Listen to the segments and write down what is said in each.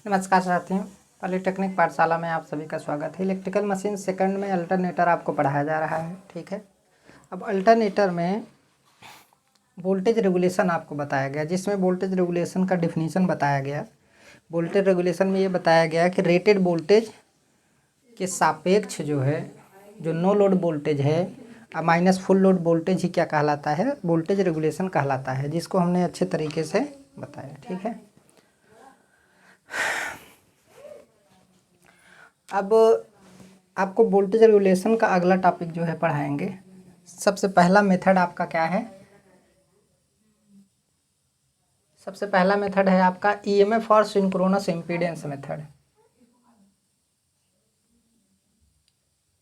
नमस्कार साथियों, पॉलिटेक्निक पाठशाला में आप सभी का स्वागत है। इलेक्ट्रिकल मशीन सेकंड में अल्टरनेटर आपको पढ़ाया जा रहा है। ठीक है, अब अल्टरनेटर में वोल्टेज रेगुलेशन आपको बताया गया, जिसमें वोल्टेज रेगुलेशन का डिफिनीशन बताया गया। वोल्टेज रेगुलेशन में ये बताया गया कि रेटेड वोल्टेज के सापेक्ष जो है, जो नो लोड वोल्टेज है माइनस फुल लोड वोल्टेज ही क्या कहलाता है, वोल्टेज रेगुलेशन कहलाता है, जिसको हमने अच्छे तरीके से बताया। ठीक है, अब आपको वोल्टेज रेगुलेशन का अगला टॉपिक जो है पढ़ाएंगे। सबसे पहला मेथड आपका क्या है? सबसे पहला मेथड है आपका ईएमएफ और सिंक्रोनस इम्पीडेंस मेथड।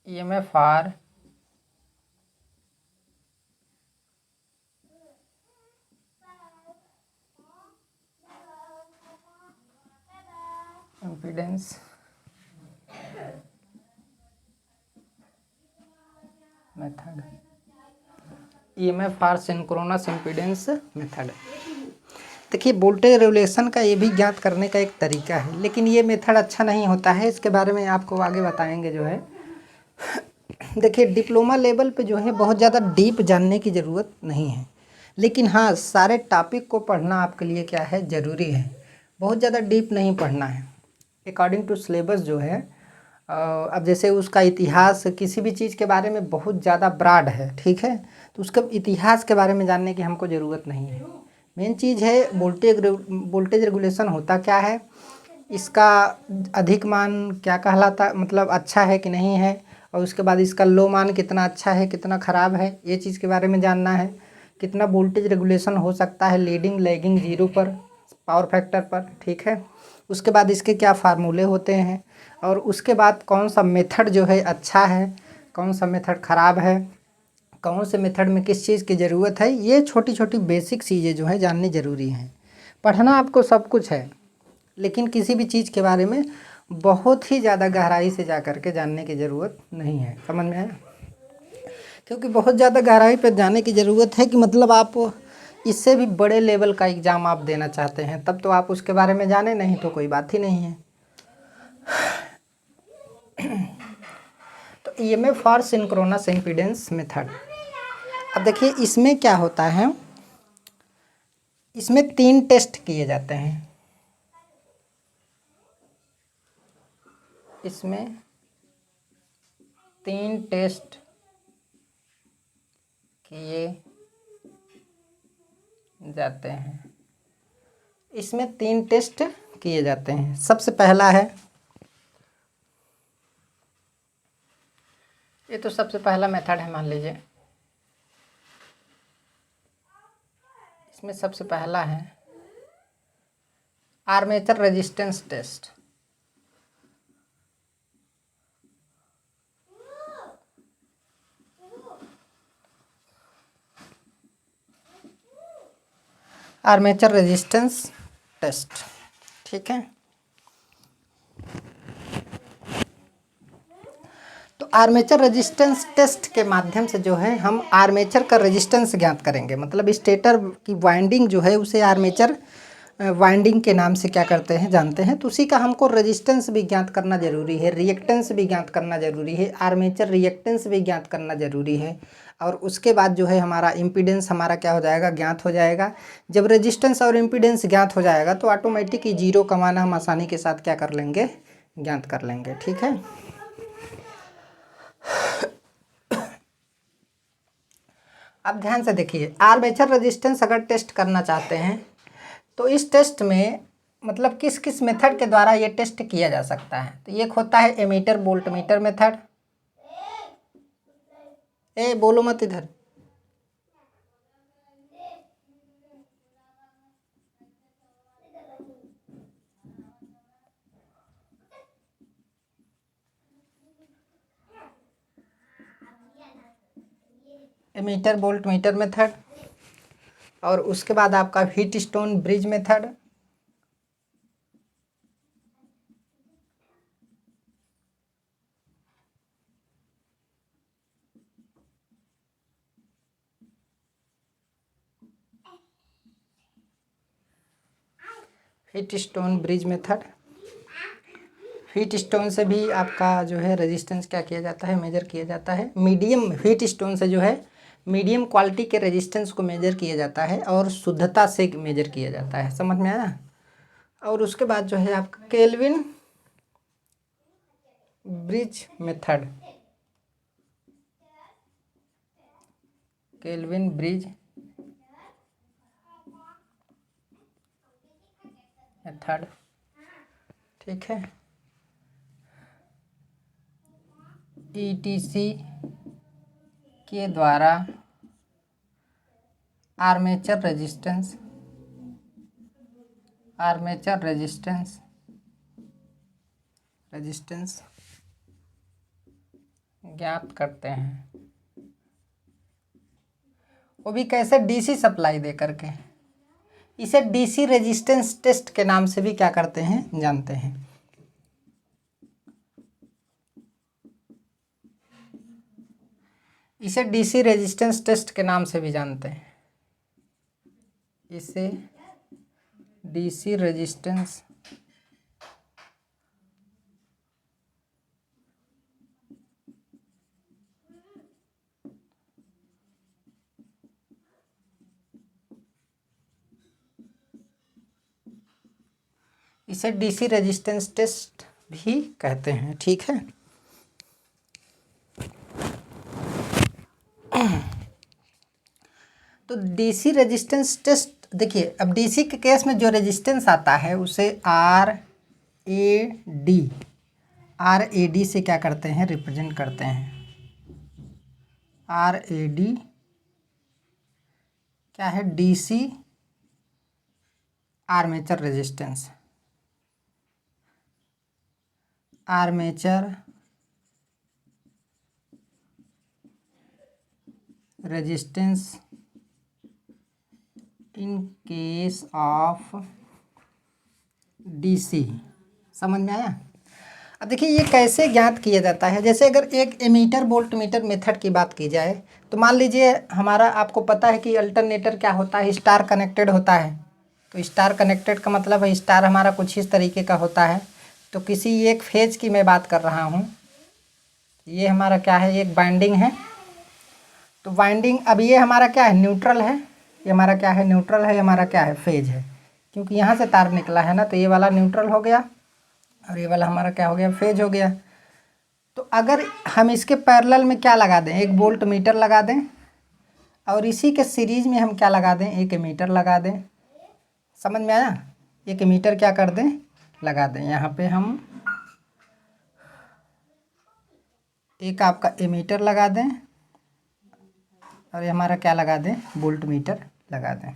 ईएमएफ और इम्पीडेंस मेथड, ईएमएफ और सिंक्रोनस इम्पीडेंस मेथड। देखिए, वोल्टेज रेगुलेशन का ये भी ज्ञात करने का एक तरीका है, लेकिन ये मेथड अच्छा नहीं होता है। इसके बारे में आपको आगे बताएंगे जो है। देखिए, डिप्लोमा लेवल पे जो है बहुत ज़्यादा डीप जानने की ज़रूरत नहीं है, लेकिन हाँ, सारे टॉपिक को पढ़ना आपके लिए क्या है, ज़रूरी है। बहुत ज़्यादा डीप नहीं पढ़ना है। अकॉर्डिंग टू सिलेबस जो है, अब जैसे उसका इतिहास किसी भी चीज़ के बारे में बहुत ज़्यादा ब्रॉड है, ठीक है, तो उसके इतिहास के बारे में जानने की हमको ज़रूरत नहीं है। मेन चीज़ है वोल्टेज रेगुलेशन होता क्या है, इसका अधिक मान क्या कहलाता, मतलब अच्छा है कि नहीं है, और उसके बाद इसका लो मान कितना अच्छा है कितना ख़राब है, ये चीज़ के बारे में जानना है। कितना वोल्टेज रेगुलेशन हो सकता है लीडिंग लैगिंग जीरो पर, पावर फैक्टर पर, ठीक है। उसके बाद इसके क्या फार्मूले होते हैं, और उसके बाद कौन सा मेथड जो है अच्छा है, कौन सा मेथड ख़राब है, कौन से मेथड में किस चीज़ की ज़रूरत है, ये छोटी छोटी बेसिक चीज़ें जो है जाननी ज़रूरी हैं। पढ़ना आपको सब कुछ है, लेकिन किसी भी चीज़ के बारे में बहुत ही ज़्यादा गहराई से जा कर के जानने की ज़रूरत नहीं है। समझ में आया? क्योंकि बहुत ज़्यादा गहराई पर जाने की ज़रूरत है कि मतलब आप इससे भी बड़े लेवल का एग्ज़ाम आप देना चाहते हैं, तब तो आप उसके बारे में जाने, नहीं तो कोई बात ही नहीं है। तो ईएमएफ और सिंक्रोनस इम्पीडेंस मेथड। अब देखिए, इसमें क्या होता है, इसमें 3 टेस्ट किए जाते हैं। इसमें 3 टेस्ट किए जाते हैं। इसमें 3 टेस्ट किए जाते हैं। सबसे पहला है, ये तो सबसे पहला मेथड है, मान लीजिए। इसमें सबसे पहला है armature resistance test. Armature resistance test, ठीक है। तो आर्मेचर रेजिस्टेंस टेस्ट के माध्यम से जो है हम आर्मेचर का रेजिस्टेंस ज्ञात करेंगे। मतलब स्टेटर की वाइंडिंग जो है उसे आर्मेचर वाइंडिंग के नाम से क्या करते हैं, जानते हैं। तो उसी का हमको रेजिस्टेंस भी ज्ञात करना ज़रूरी है, रिएक्टेंस भी ज्ञात करना ज़रूरी है, आर्मेचर रिएक्टेंस भी ज्ञात करना ज़रूरी है। और उसके बाद जो है हमारा इम्पीडेंस हमारा क्या हो जाएगा, ज्ञात हो जाएगा। जब रेजिस्टेंस और इम्पीडेंस ज्ञात हो जाएगा तो ऑटोमेटिक ही जीरो का मान हम आसानी के साथ क्या कर लेंगे, ज्ञात कर लेंगे, ठीक है। अब ध्यान से देखिए, आर्मेचर रेजिस्टेंस अगर टेस्ट करना चाहते हैं तो इस टेस्ट में मतलब किस किस मेथड के द्वारा ये टेस्ट किया जा सकता है। तो एक होता है एमीटर वोल्टमीटर मेथड। ए बोलो मत इधर। एमीटर वोल्टमीटर मेथड, और उसके बाद आपका heat stone bridge method, heat stone bridge method, heat stone से भी आपका जो है रेजिस्टेंस क्या किया जाता है, मेजर किया जाता है। मीडियम हीट स्टोन से जो है मीडियम क्वालिटी के रेजिस्टेंस को मेजर किया जाता है और शुद्धता से मेजर किया जाता है। समझ में आया। और उसके बाद जो है आपका kelvin bridge method, kelvin bridge method, ठीक है। ईटीसी के द्वारा आर्मेचर रेजिस्टेंस ज्ञात करते हैं। वो भी कैसे, डीसी सप्लाई दे करके। इसे डीसी रेजिस्टेंस टेस्ट के नाम से भी क्या करते हैं, जानते हैं। इसे डीसी रेजिस्टेंस टेस्ट के नाम से भी जानते हैं। इसे डीसी रेजिस्टेंस इसे डीसी रेजिस्टेंस टेस्ट भी कहते हैं, ठीक है। तो डीसी रेजिस्टेंस टेस्ट देखिए, अब डीसी के केस में जो रेजिस्टेंस आता है उसे आर ए डी से क्या करते हैं, रिप्रेजेंट करते हैं। आर ए डी क्या है, DC armature resistance, armature resistance in case of DC. समझ में आया। अब देखिए ये कैसे ज्ञात किया जाता है। जैसे अगर एक एमीटर वोल्ट मीटर मेथड की बात की जाए तो मान लीजिए हमारा, आपको पता है कि अल्टरनेटर क्या होता है, स्टार कनेक्टेड होता है। तो स्टार कनेक्टेड का मतलब है स्टार हमारा कुछ इस तरीके का होता है। तो किसी एक फेज की मैं बात कर रहा हूँ, ये हमारा क्या है, एक बाइंडिंग है। तो बाइंडिंग, अब ये हमारा क्या है, न्यूट्रल है। ये हमारा क्या है, न्यूट्रल है। ये हमारा क्या है, फेज है। क्योंकि यहाँ से तार निकला है ना, तो ये वाला न्यूट्रल हो गया और ये वाला हमारा क्या हो गया, फेज हो गया। तो अगर हम इसके पैरेलल में क्या लगा दें, एक वोल्ट मीटर लगा दें और इसी के सीरीज में हम क्या लगा दें, एक एमीटर लगा दें। समझ में आया। एक एमीटर क्या कर दें, लगा दें। यहाँ पे हम एक आपका एमीटर लगा दें और ये हमारा क्या लगा दें, वोल्ट मीटर लगा दें।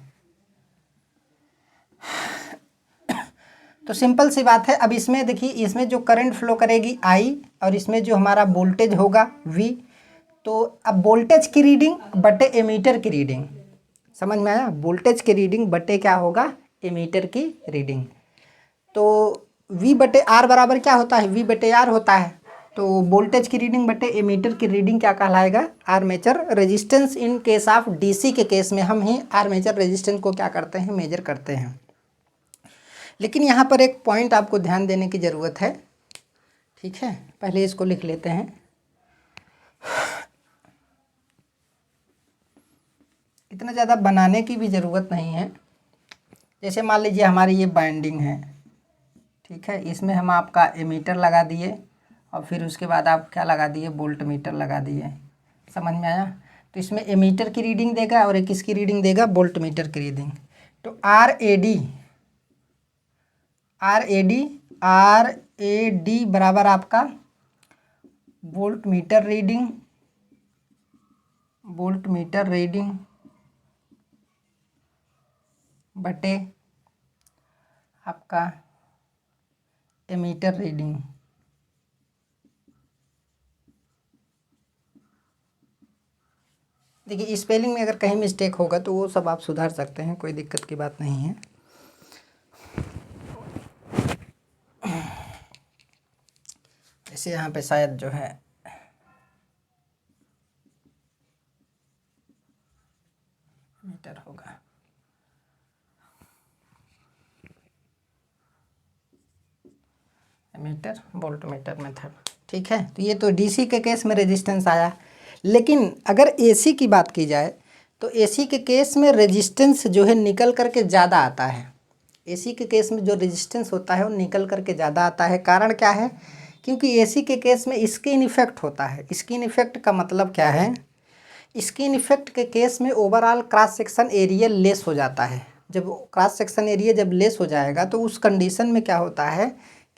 तो सिंपल सी बात है। अब इसमें देखिए, इसमें जो करंट फ्लो करेगी I और इसमें जो हमारा वोल्टेज होगा V। तो अब वोल्टेज की रीडिंग बटे एमीटर की रीडिंग, समझ में आया। वोल्टेज की रीडिंग बटे क्या होगा, एमीटर की रीडिंग। तो V बटे R बराबर क्या होता है, V बटे R होता है। तो वोल्टेज की रीडिंग बटे एमीटर की रीडिंग क्या कहलाएगा, armature resistance. In case of DC के केस में हम ही आर्मेचर रेजिस्टेंस को क्या करते हैं, मेजर करते हैं। लेकिन यहाँ पर एक पॉइंट आपको ध्यान देने की ज़रूरत है, ठीक है। पहले इसको लिख लेते हैं। इतना ज़्यादा बनाने की भी ज़रूरत नहीं है। जैसे मान लीजिए हमारी ये बाइंडिंग है, ठीक है। इसमें हम आपका एमीटर लगा दिए और फिर उसके बाद आप क्या लगा दिए, वोल्ट मीटर लगा दिए। समझ में आया। तो इसमें एमीटर की रीडिंग देगा और एक इसकी रीडिंग देगा, वोल्ट मीटर की रीडिंग। तो आर ए डी बराबर आपका वोल्ट मीटर रीडिंग बटे आपका एमीटर रीडिंग। देखिए स्पेलिंग में अगर कहीं मिस्टेक होगा तो वो सब आप सुधार सकते हैं, कोई दिक्कत की बात नहीं है। जैसे यहाँ पे शायद जो है मीटर होगा, एमीटर वोल्ट मीटर मेथड, ठीक है। तो ये तो डीसी के केस में रेजिस्टेंस आया, लेकिन अगर एसी की बात की जाए तो एसी के केस में रेजिस्टेंस जो है निकल करके ज़्यादा आता है। एसी के केस में जो रेजिस्टेंस होता है वो निकल करके ज़्यादा आता है। कारण क्या है? क्योंकि एसी के केस में स्किन इफेक्ट होता है। स्किन इफेक्ट का मतलब क्या है? स्किन इफेक्ट के केस में overall cross section area less हो जाता है। जब क्रॉस सेक्शन एरिया जब लेस हो जाएगा तो उस कंडीशन में क्या होता है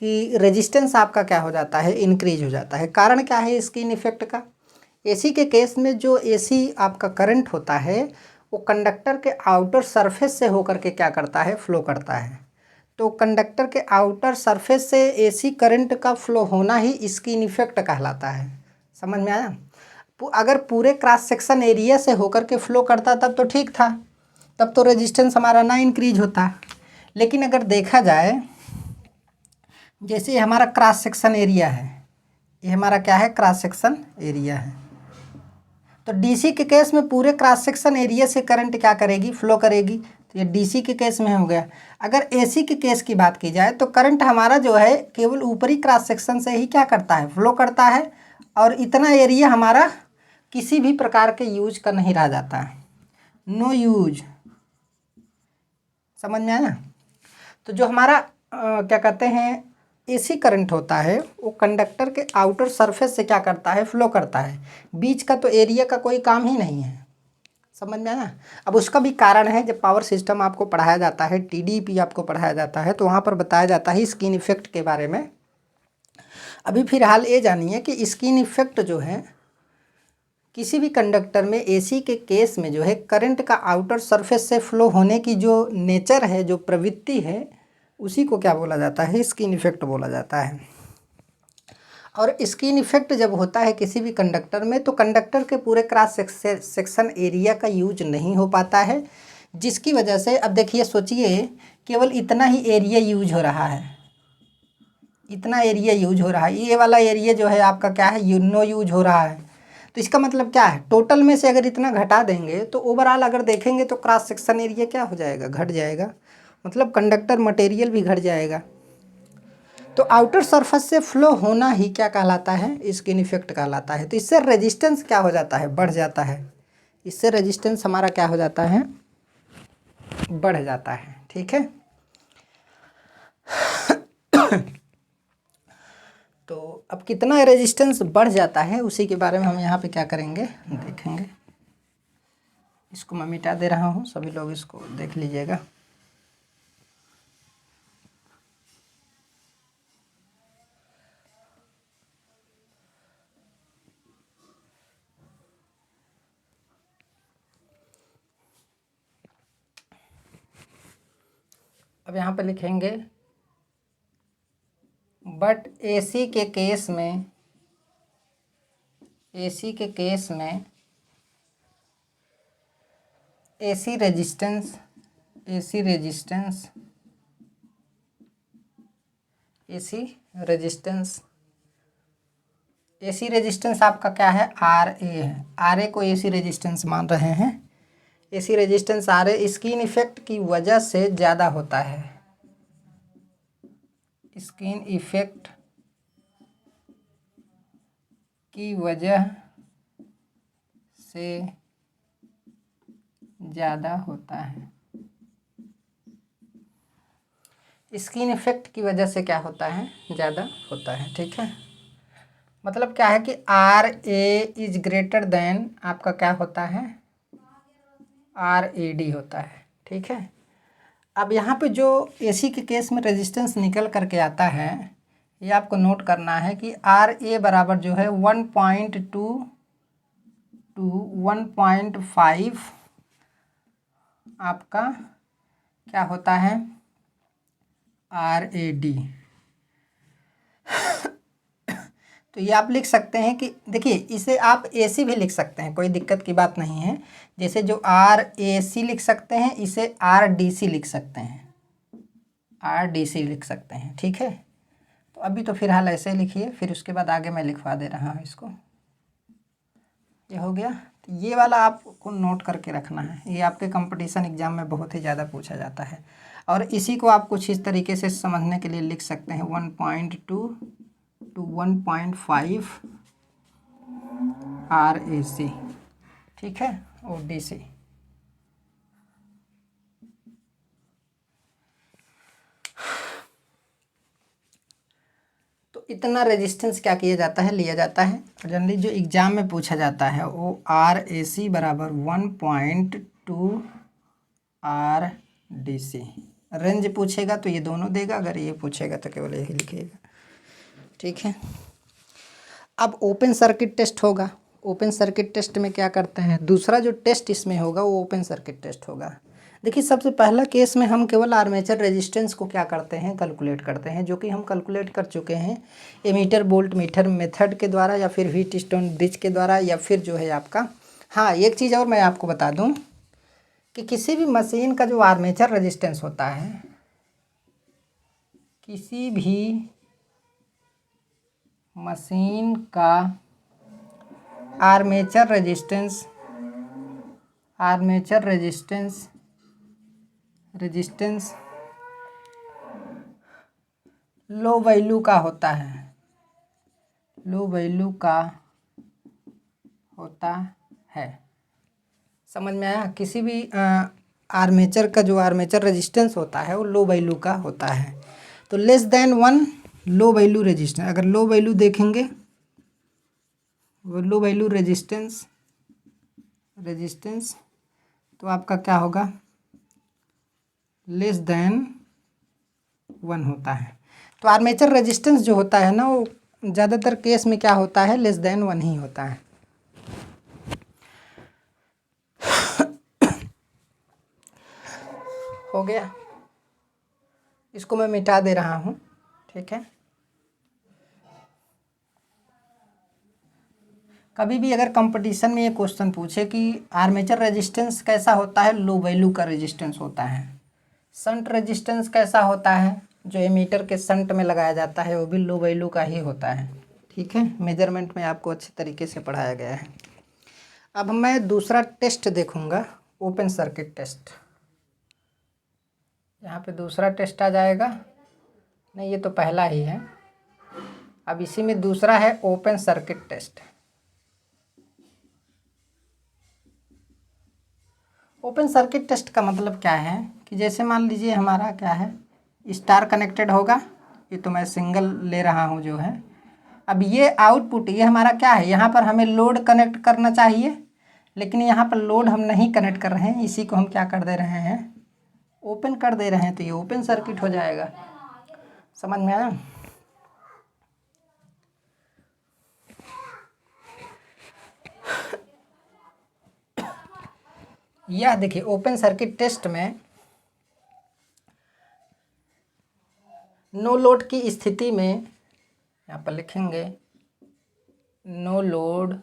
कि रेजिस्टेंस आपका क्या हो जाता है? इंक्रीज हो जाता है। कारण क्या है स्किन इफेक्ट का? एसी के केस में जो एसी आपका करंट होता है वो कंडक्टर के आउटर सरफेस से होकर के क्या करता है? फ्लो करता है। तो कंडक्टर के आउटर सरफेस से एसी करंट का फ्लो होना ही स्किन इफेक्ट कहलाता है। समझ में आया? अगर पूरे क्रॉस सेक्शन एरिया से होकर के फ्लो करता तब तो ठीक था, तब तो रेजिस्टेंस हमारा ना इंक्रीज होता। लेकिन अगर देखा जाए जैसे हमारा क्रॉस सेक्शन एरिया है, ये हमारा क्या है? क्रॉस सेक्शन एरिया है। तो डीसी के केस में पूरे क्रॉस सेक्शन एरिया से करंट क्या करेगी? फ्लो करेगी। तो ये डीसी के केस में हो गया। अगर एसी के केस की बात की जाए तो करंट हमारा जो है केवल ऊपरी क्रॉस सेक्शन से ही क्या करता है? फ्लो करता है, और इतना एरिया हमारा किसी भी प्रकार के यूज का नहीं रह जाता, नो यूज। समझ में आया? तो जो हमारा क्या कहते हैं एसी करंट होता है वो कंडक्टर के आउटर सरफेस से क्या करता है? फ्लो करता है। बीच का तो एरिया का कोई काम ही नहीं है। समझ में आया? अब उसका भी कारण है। जब पावर सिस्टम आपको पढ़ाया जाता है, टीडीपी आपको पढ़ाया जाता है, तो वहाँ पर बताया जाता है स्किन इफेक्ट के बारे में। अभी फिलहाल ये जानिए कि स्किन इफेक्ट जो है किसी भी कंडक्टर में एसी के केस में जो है करंट का आउटर सरफेस से फ्लो होने की जो नेचर है, जो प्रवृत्ति है, उसी को क्या बोला जाता है? स्किन इफेक्ट बोला जाता है। और स्किन इफेक्ट जब होता है किसी भी कंडक्टर में तो कंडक्टर के पूरे क्रॉस सेक्शन एरिया का यूज नहीं हो पाता है, जिसकी वजह से अब देखिए, सोचिए केवल इतना ही एरिया यूज हो रहा है, इतना एरिया यूज हो रहा है। ये वाला एरिया जो है आपका क्या है? नो यूज हो रहा है। तो इसका मतलब क्या है? टोटल में से अगर इतना घटा देंगे तो ओवरऑल अगर देखेंगे तो क्रॉस सेक्शन एरिया क्या हो जाएगा? घट जाएगा। मतलब कंडक्टर मटेरियल भी घट जाएगा। तो आउटर सरफेस से फ्लो होना ही क्या कहलाता है? स्किन इफेक्ट कहलाता है। तो इससे रेजिस्टेंस क्या हो जाता है? बढ़ जाता है। इससे रेजिस्टेंस हमारा क्या हो जाता है? बढ़ जाता है। ठीक है। तो अब कितना रेजिस्टेंस बढ़ जाता है उसी के बारे में हम यहाँ पे क्या करेंगे? देखेंगे। इसको मैं मिटा दे रहा हूँ, सभी लोग इसको देख लीजिएगा। अब यहाँ पे लिखेंगे बट एसी के केस में, एसी के केस में AC resistance, AC resistance, AC resistance, AC resistance आपका क्या है? आर ए है। आर ए को एसी रेजिस्टेंस मान रहे हैं। AC resistance R A skin effect की वजह से ज़्यादा होता है। स्किन इफेक्ट की वजह से ज़्यादा होता है। स्किन इफेक्ट की वजह से क्या होता है? ज़्यादा होता है। ठीक है। मतलब क्या है कि R A is greater than आपका क्या होता है? आर ए डी होता है। ठीक है। अब यहाँ पे जो एसी के केस में रेजिस्टेंस निकल करके आता है, ये आपको नोट करना है कि आर ए बराबर जो है 1.2 टू 1.5 आपका क्या होता है? R A D. तो ये आप लिख सकते हैं कि देखिए, इसे आप एसी भी लिख सकते हैं, कोई दिक्कत की बात नहीं है। जैसे जो आर ए सी लिख सकते हैं, इसे आर डी सी लिख सकते हैं, आर डी सी लिख सकते हैं। ठीक है। तो अभी तो फिलहाल ऐसे ही लिखिए, फिर उसके बाद आगे मैं लिखवा दे रहा हूँ इसको। ये हो गया। तो ये वाला आपको नोट करके रखना है, ये आपके कंपटीशन एग्जाम में बहुत ही ज़्यादा पूछा जाता है। और इसी को आप कुछ इस तरीके से समझने के लिए लिख सकते हैं 1.2 to 1.5 RAC, ठीक है, और DC। तो इतना रेजिस्टेंस क्या किया जाता है, लिया जाता है। जनरली जो एग्ज़ाम में पूछा जाता है वो RAC बराबर 1.2 RDC। रेंज पूछेगा तो ये दोनों देगा, अगर ये पूछेगा तो केवल यही लिखेगा, ठीक है। अब ओपन सर्किट टेस्ट होगा। ओपन सर्किट टेस्ट में क्या करते हैं, दूसरा जो टेस्ट इसमें होगा वो ओपन सर्किट टेस्ट होगा। देखिए सबसे पहला केस में हम केवल आर्मेचर रेजिस्टेंस को क्या करते हैं, कैलकुलेट करते हैं, जो कि हम कैलकुलेट कर चुके हैं एमीटर वोल्ट मीटर मेथड के द्वारा, या फिर व्हीट स्टोन ब्रिज के द्वारा, या फिर जो है आपका। हाँ, एक चीज़ और मैं आपको बता दूं कि किसी भी मशीन का जो आर्मेचर रेजिस्टेंस होता है, किसी भी मशीन का आर्मेचर रेजिस्टेंस लो वैल्यू का होता है, लो वैल्यू का होता है। समझ में आया? किसी भी आर्मेचर का जो आर्मेचर रेजिस्टेंस होता है वो लो वैल्यू का होता है। तो less than 1 low value resistance, अगर लो वैल्यू देखेंगे वो लो वैल्यू रेजिस्टेंस तो आपका क्या होगा, लेस देन 1 होता है। तो आर्मेचर रेजिस्टेंस जो होता है ना वो ज़्यादातर केस में क्या होता है, लेस देन 1 ही होता है। हो गया, इसको मैं मिटा दे रहा हूँ, ठीक है। कभी भी अगर कंपटीशन में ये क्वेश्चन पूछे कि आर्मेचर रेजिस्टेंस कैसा होता है, लो वैल्यू का रेजिस्टेंस होता है। शंट रेजिस्टेंस कैसा होता है, जो एमीटर के शंट में लगाया जाता है वो भी लो वैल्यू का ही होता है, ठीक है। मेजरमेंट में आपको अच्छे तरीके से पढ़ाया गया है। अब मैं दूसरा टेस्ट देखूंगा, ओपन सर्किट टेस्ट। यहाँ पे दूसरा टेस्ट आ जाएगा, नहीं ये तो पहला ही है। अब इसी में दूसरा है open circuit test. Open circuit test का मतलब क्या है कि जैसे मान लीजिए हमारा क्या है, स्टार कनेक्टेड होगा, ये तो मैं सिंगल ले रहा हूँ जो है। अब ये आउटपुट, ये हमारा क्या है, यहाँ पर हमें लोड कनेक्ट करना चाहिए, लेकिन यहाँ पर लोड हम नहीं कनेक्ट कर रहे हैं, इसी को हम क्या कर दे रहे हैं, ओपन कर दे रहे हैं, तो ये ओपन सर्किट हो जाएगा। समझ में आया? यह देखिए ओपन सर्किट टेस्ट में नो लोड की स्थिति में, यहाँ पर लिखेंगे नो लोड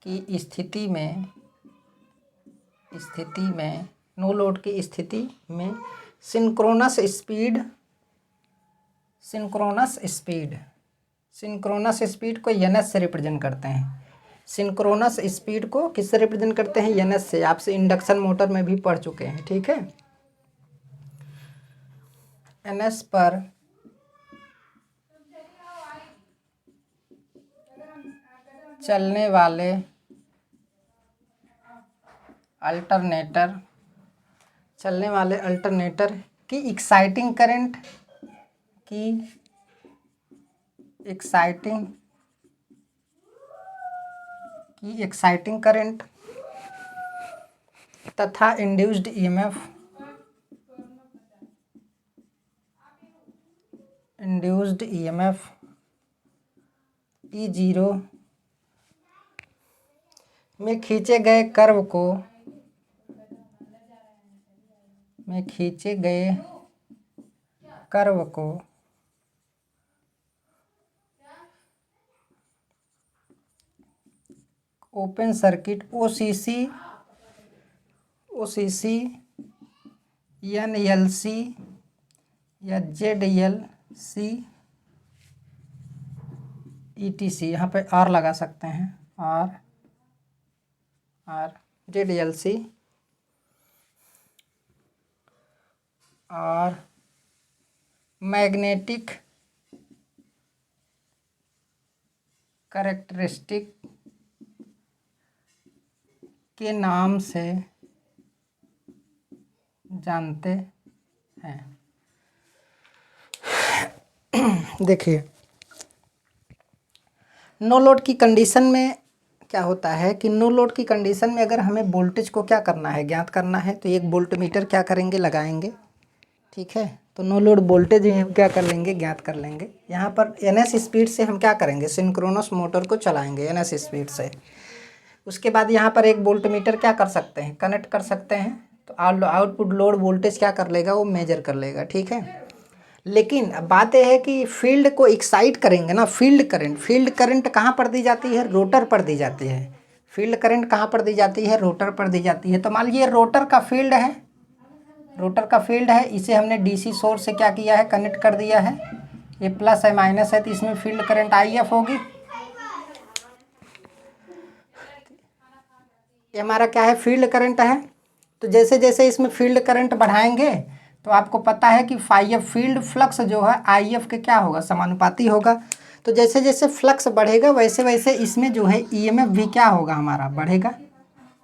की स्थिति में, नो लोड की स्थिति में सिंक्रोनस स्पीड को NS से रिप्रेजेंट करते हैं। सिंक्रोनस स्पीड को किससे रिप्रेजेंट करते हैं, NS से। आपसे इंडक्शन मोटर में भी पढ़ चुके हैं, ठीक है। NS पर चलने वाले अल्टरनेटर की एक्साइटिंग करंट तथा इंड्यूस्ड EMF E0 में खींचे गए कर्व को ओपन सर्किट OCC NLC या ZLC ETC, यहाँ पे R लगा सकते हैं, R ZLC और मैग्नेटिक कैरेक्टरिस्टिक के नाम से जानते हैं। देखिए, नो लोड की कंडीशन में क्या होता है कि नो लोड की कंडीशन में अगर हमें वोल्टेज को क्या करना है, ज्ञात करना है, तो एक वोल्टमीटर क्या करेंगे, लगाएंगे। ठीक है, तो नो लोड वोल्टेज हम क्या कर लेंगे, ज्ञात कर लेंगे। यहाँ पर NS स्पीड से हम क्या करेंगे, सिंक्रोनस मोटर को चलाएंगे NS स्पीड से। उसके बाद यहाँ पर एक वोल्टमीटर क्या कर सकते हैं, कनेक्ट कर सकते हैं, तो आउटपुट लोड वोल्टेज क्या कर लेगा, वो मेजर कर लेगा। ठीक है, लेकिन अब बात यह है कि फील्ड को एक्साइट करेंगे ना, फील्ड करंट कहाँ पर दी जाती है, रोटर पर दी जाती है। फील्ड करंट कहाँ पर दी जाती है, रोटर पर दी जाती है। तो मान लीजिए रोटर का फील्ड है, इसे हमने DC सोर्स से क्या किया है, कनेक्ट कर दिया है। ये प्लस है माइनस है, तो इसमें फील्ड करंट IF होगी। ये हमारा क्या है, फील्ड करंट है। तो जैसे जैसे इसमें फील्ड करंट बढ़ाएंगे तो आपको पता है कि फील्ड फ्लक्स जो है IF के क्या होगा, समानुपाती होगा। तो जैसे जैसे फ्लक्स बढ़ेगा वैसे वैसे इसमें जो है EMF भी क्या होगा, हमारा बढ़ेगा।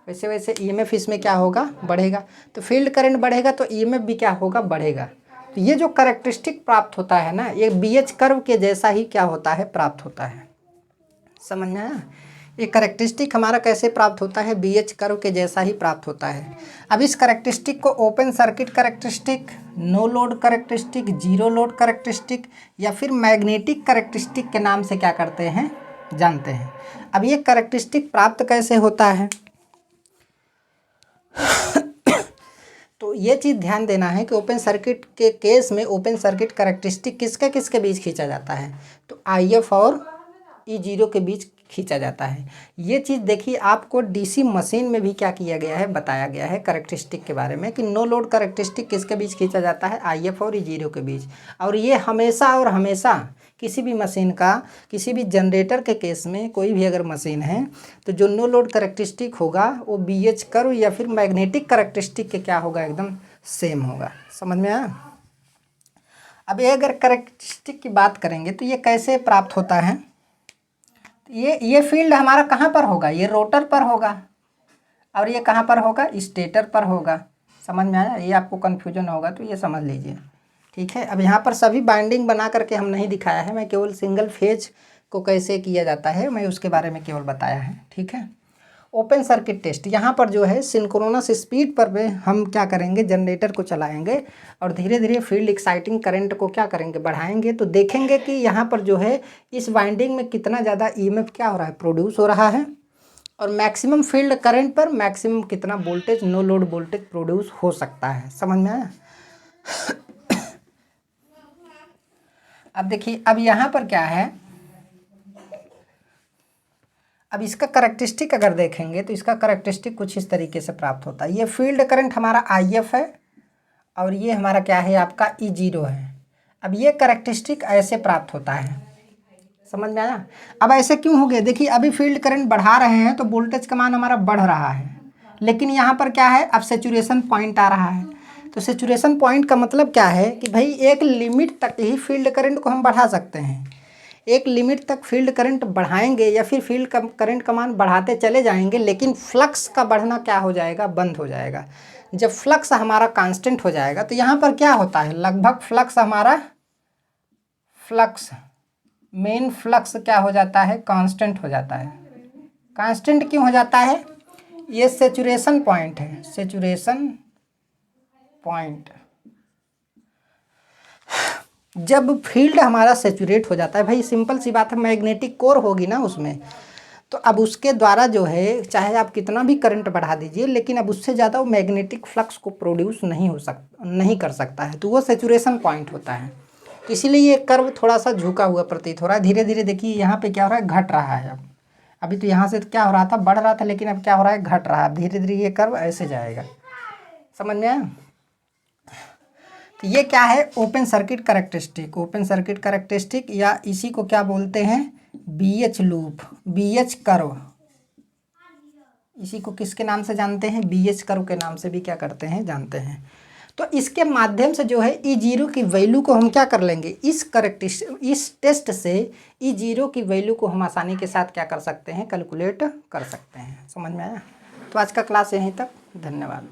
वैसे वैसे EMF इसमें क्या होगा, बढ़ेगा। तो फील्ड करंट बढ़ेगा तो EMF भी क्या होगा, बढ़ेगा। तो ये जो कैरेक्टरिस्टिक प्राप्त होता है ना, ये BH कर्व के जैसा ही क्या होता है, प्राप्त होता है। समझ में आया। ये कैरेक्टरिस्टिक हमारा कैसे प्राप्त होता है, BH कर्व के जैसा ही प्राप्त होता है। अब इस कैरेक्टरिस्टिक को open circuit characteristic, no load characteristic, zero load characteristic या फिर मैग्नेटिक कैरेक्टरिस्टिक के नाम से क्या करते हैं, जानते हैं। अब ये कैरेक्टरिस्टिक प्राप्त कैसे होता है, तो ये चीज़ ध्यान देना है कि ओपन सर्किट के केस में ओपन सर्किट कैरेक्टरिस्टिक किसके बीच खींचा जाता है, तो IF और E0 के बीच खींचा जाता है। ये चीज़ देखिए, आपको DC मशीन में भी क्या किया गया है, बताया गया है कैरेक्टरिस्टिक के बारे में कि नो लोड कैरेक्टरिस्टिक किसके बीच खींचा जाता है, IF और E0 के बीच। और ये हमेशा और हमेशा किसी भी मशीन का, किसी भी जनरेटर के केस में, कोई भी अगर मशीन है तो जो नो लोड कैरेक्टरिस्टिक होगा वो BH कर्व या फिर मैग्नेटिक कैरेक्टरिस्टिक के क्या होगा, एकदम सेम होगा। समझ में आया। अब ये अगर कैरेक्टरिस्टिक की बात करेंगे तो ये कैसे प्राप्त होता है, ये फील्ड हमारा कहाँ पर होगा, ये रोटर पर होगा और ये कहाँ पर होगा, स्टेटर पर होगा। समझ में आया। ये आपको कन्फ्यूजन होगा तो ये समझ लीजिए। ठीक है, अब यहाँ पर सभी बाइंडिंग बना करके हम नहीं दिखाया है, मैं केवल सिंगल फेज को कैसे किया जाता है मैं उसके बारे में केवल बताया है। ठीक है, ओपन सर्किट टेस्ट, यहाँ पर जो है सिंक्रोनस स्पीड पर में हम क्या करेंगे, जनरेटर को चलाएंगे और धीरे धीरे फील्ड एक्साइटिंग करंट को क्या करेंगे, बढ़ाएंगे। तो देखेंगे कि यहाँ पर जो है इस वाइंडिंग में कितना ज़्यादा EMF क्या हो रहा है, प्रोड्यूस हो रहा है, और मैक्सिमम फील्ड करंट पर मैक्सिमम कितना voltage, no load voltage produce हो सकता है। समझ में आया। अब देखिए, अब यहाँ पर क्या है, अब इसका कैरेक्टरिस्टिक अगर देखेंगे तो इसका कैरेक्टरिस्टिक कुछ इस तरीके से प्राप्त होता है। ये फील्ड करंट हमारा IF है और ये हमारा क्या है, आपका E0 है। अब ये कैरेक्टरिस्टिक ऐसे प्राप्त होता है। समझ में आया। अब ऐसे क्यों हो गया, देखिए अभी फील्ड करंट बढ़ा रहे हैं तो वोल्टेज का मान हमारा बढ़ रहा है, लेकिन यहाँ पर क्या है, अब सेचुरेशन पॉइंट आ रहा है। तो सेचुरेशन पॉइंट का मतलब क्या है कि भाई एक लिमिट तक ही फील्ड करंट को हम बढ़ा सकते हैं। एक लिमिट तक फील्ड करंट बढ़ाएंगे या फिर फील्ड करंट का मान बढ़ाते चले जाएंगे, लेकिन फ्लक्स का बढ़ना क्या हो जाएगा, बंद हो जाएगा। जब फ्लक्स हमारा कांस्टेंट हो जाएगा तो यहाँ पर क्या होता है, लगभग फ्लक्स हमारा मेन फ्लक्स क्या हो जाता है, कांस्टेंट हो जाता है। कांस्टेंट क्यों हो जाता है, ये सेचुरेशन पॉइंट है, सेचुरेशन पॉइंट। जब फील्ड हमारा सेचुरेट हो जाता है, भाई सिंपल सी बात है, मैग्नेटिक कोर होगी ना उसमें, तो अब उसके द्वारा जो है चाहे आप कितना भी करंट बढ़ा दीजिए, लेकिन अब उससे ज़्यादा वो मैग्नेटिक फ्लक्स को प्रोड्यूस नहीं कर सकता है, तो वो सेचुरेशन पॉइंट होता है। तो इसीलिए ये कर्व थोड़ा सा झुका हुआ प्रतीत हो रहा है। धीरे धीरे देखिए यहाँ पे क्या हो रहा है, घट रहा है। अब अभी तो यहाँ से क्या हो रहा था, बढ़ रहा था, लेकिन अब क्या हो रहा है, घट रहा है। अब धीरे धीरे ये कर्व ऐसे जाएगा। समझ में आया। तो ये क्या है, open circuit characteristic. Open circuit characteristic या इसी को क्या बोलते हैं, BH लूप, BH कर्व। इसी को किसके नाम से जानते हैं, BH कर्व के नाम से भी क्या करते हैं, जानते हैं। तो इसके माध्यम से जो है E0 की वैल्यू को हम क्या कर लेंगे, इस टेस्ट से E0 की वैल्यू को हम आसानी के साथ क्या कर सकते हैं, कैलकुलेट कर सकते हैं। समझ में आया? तो आज का क्लास यहीं तक, धन्यवाद।